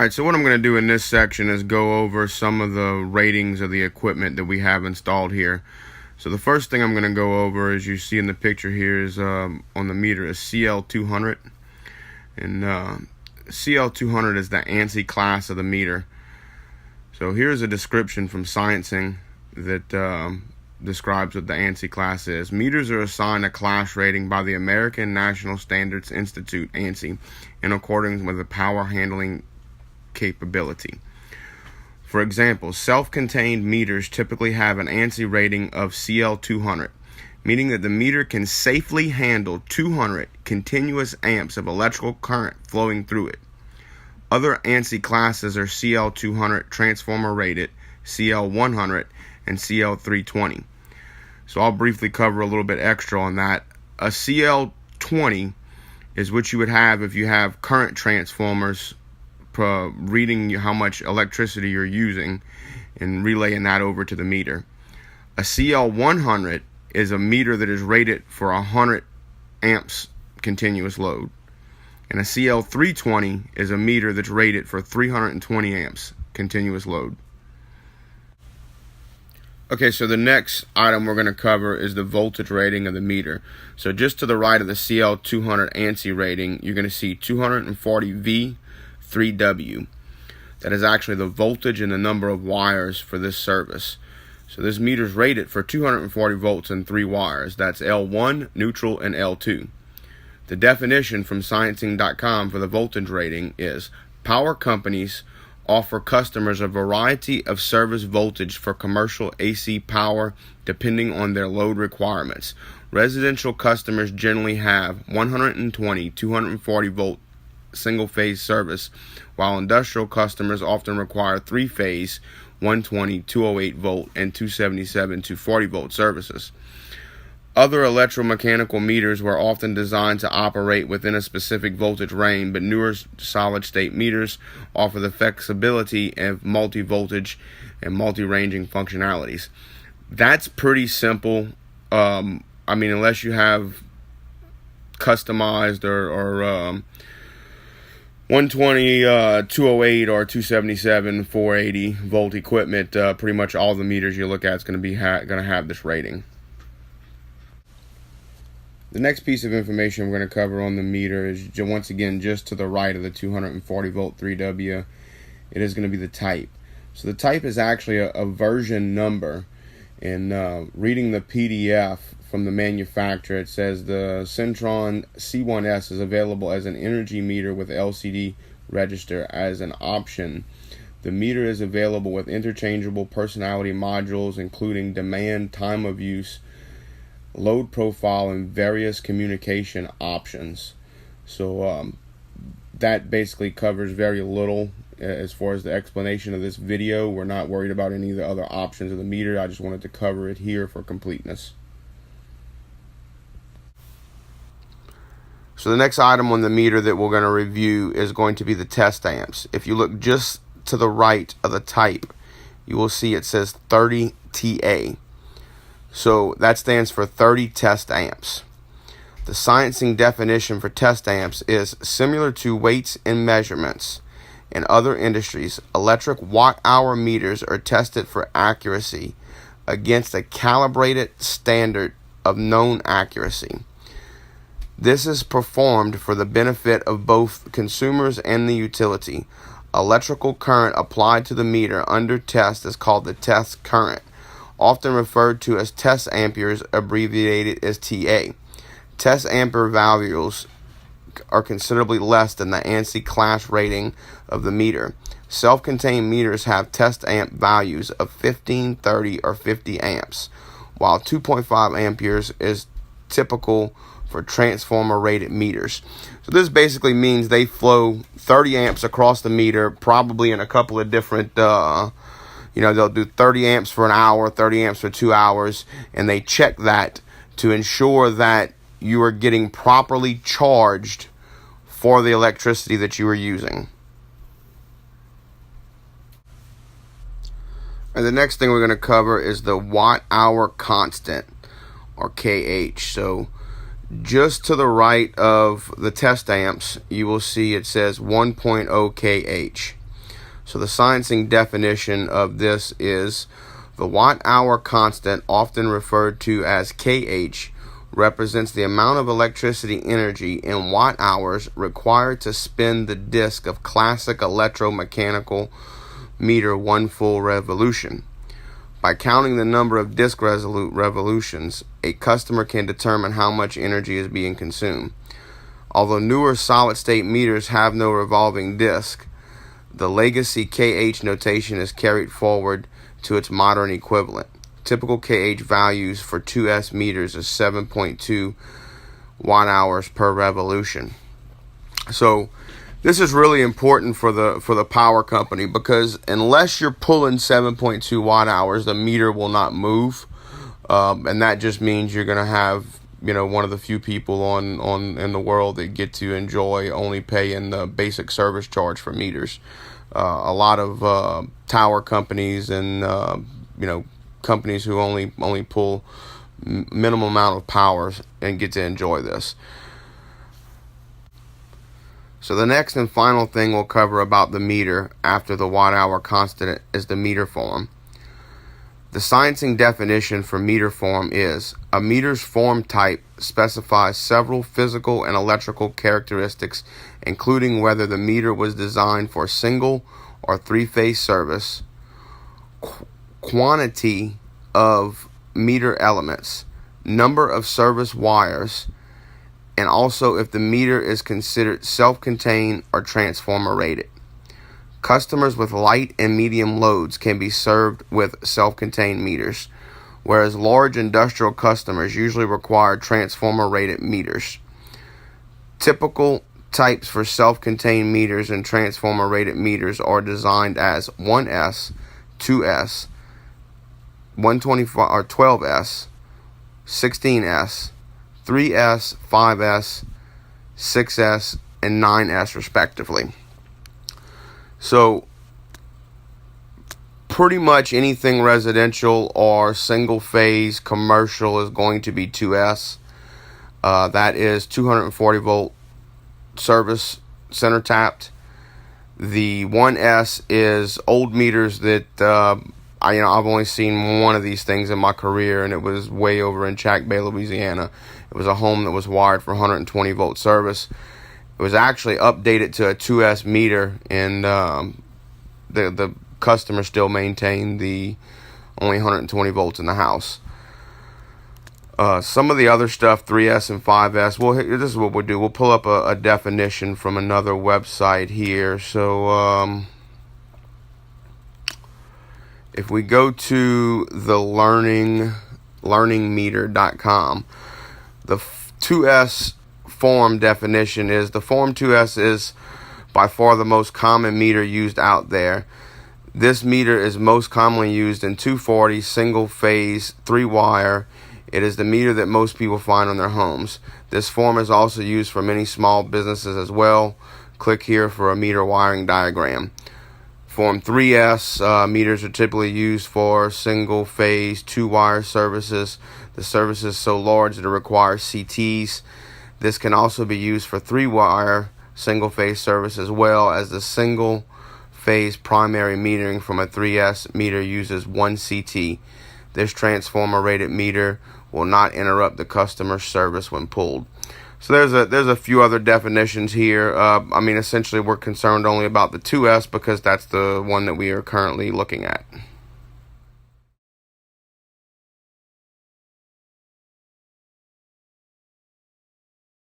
Alright, so what I'm going to do in this section is go over some of the ratings of the equipment that we have installed here. So the first thing I'm going to go over, as you see in the picture here, is on the meter is CL200. And CL200 is the ANSI class of the meter. So here's a description from Sciencing that describes what the ANSI class is. Meters are assigned a class rating by the American National Standards Institute, ANSI, in accordance with the power handling capability. For example, self-contained meters typically have an ANSI rating of CL200, meaning that the meter can safely handle 200 continuous amps of electrical current flowing through it. Other ANSI classes are CL200 transformer rated, CL100, and CL320. So I'll briefly cover a little bit extra on that. A CL20 is what you would have if you have current transformers reading how much electricity you're using and relaying that over to the meter. A CL100 is a meter that is rated for 100 amps continuous load. And a CL320 is a meter that's rated for 320 amps continuous load. Okay, so the next item we're going to cover is the voltage rating of the meter. So just to the right of the CL200 ANSI rating, you're going to see 240 V 3W. That is actually the voltage and the number of wires for this service. So this meter is rated for 240 volts and 3 wires. That's L1, neutral, and L2. The definition from sciencing.com for the voltage rating is: power companies offer customers a variety of service voltage for commercial AC power depending on their load requirements. Residential customers generally have 120, 240 volt single-phase service, while industrial customers often require 3-phase 120, 208 volt, and 277 to 40 volt services. Other electromechanical meters were often designed to operate within a specific voltage range, but newer solid-state meters offer the flexibility of multi-voltage and multi-ranging functionalities. That's pretty simple. Unless you have customized or 120, 208, or 277, 480 volt equipment, pretty much all the meters you look at is going to be going to have this rating. The next piece of information we're going to cover on the meter is, once again, just to the right of the 240 volt 3W. It is going to be the type. So the type is actually a version number. And reading the PDF from the manufacturer, it says the Centron C1S is available as an energy meter with LCD register as an option. The meter is available with interchangeable personality modules, including demand, time of use, load profile, and various communication options. So that basically covers very little as far as the explanation of this video. We're not worried about any of the other options of the meter. I just wanted to cover it here for completeness. So the next item on the meter that we're going to review is going to be the test amps. If you look just to the right of the type, you will see it says 30 TA. So that stands for 30 test amps. The sciencing definition for test amps is similar to weights and measurements. In other industries, electric watt-hour meters are tested for accuracy against a calibrated standard of known accuracy. This is performed for the benefit of both consumers and the utility. Electrical current applied to the meter under test is called the test current, often referred to as test amperes, abbreviated as TA. Test ampere values are considerably less than the ANSI class rating of the meter. Self-contained meters have test amp values of 15, 30, or 50 amps, while 2.5 amperes is typical for transformer rated meters. So this basically means they flow 30 amps across the meter, probably in a couple of different they'll do 30 amps for an hour, 30 amps for 2 hours, and they check that to ensure that you are getting properly charged for the electricity that you are using. And the next thing we're going to cover is the watt-hour constant, or kH. So just to the right of the test amps, you will see it says 1.0 kH. So the sciencing definition of this is the watt-hour constant, often referred to as kH, represents the amount of electricity energy in watt-hours required to spin the disk of classic electromechanical meter one full revolution. By counting the number of disk revolutions, a customer can determine how much energy is being consumed. Although newer solid-state meters have no revolving disk, the legacy kH notation is carried forward to its modern equivalent. Typical kH values for 2S meters is 7.2 watt-hours per revolution. So this is really important for the power company, because unless you're pulling 7.2 watt-hours, the meter will not move, and that just means you're going to have, you know, one of the few people in the world that get to enjoy only paying the basic service charge for meters. A lot of tower companies and you know, companies who only pull minimum amount of powers and get to enjoy this. So the next and final thing we'll cover about the meter after the watt-hour constant is the meter form. The sciencing definition for meter form is: a meter's form type specifies several physical and electrical characteristics, including whether the meter was designed for single or three-phase service, quantity of meter elements, number of service wires, and also if the meter is considered self-contained or transformer rated. Customers with light and medium loads can be served with self-contained meters, whereas large industrial customers usually require transformer rated meters. Typical types for self-contained meters and transformer rated meters are designed as 1S, 2S, 125 or 12S, 16S, 3S, 5S, 6S, and 9S respectively. So pretty much anything residential or single phase commercial is going to be 2S. That is 240 volt service center tapped. The 1S is old meters that I've only seen one of these things in my career, and it was way over in Chack Bay, Louisiana. It was a home that was wired for 120 volt service. It was actually updated to a 2S meter, and the customer still maintained the only 120 volts in the house. Some of the other stuff, 3S and 5S, well, this is what we'll do. We'll pull up a definition from another website here. So if we go to the learningmeter.com, the 2S form definition is: the form 2S is by far the most common meter used out there. This meter is most commonly used in 240 single phase 3-wire. It is the meter that most people find on their homes. This form is also used for many small businesses as well. Click here for a meter wiring diagram. Form 3S meters are typically used for single phase 2-wire services. The service is so large that it requires CTs. This can also be used for 3-wire single phase service, as well as the single phase primary metering from a 3S meter uses 1 CT. This transformer rated meter will not interrupt the customer service when pulled. So there's a few other definitions here. Essentially we're concerned only about the 2S because that's the one that we are currently looking at.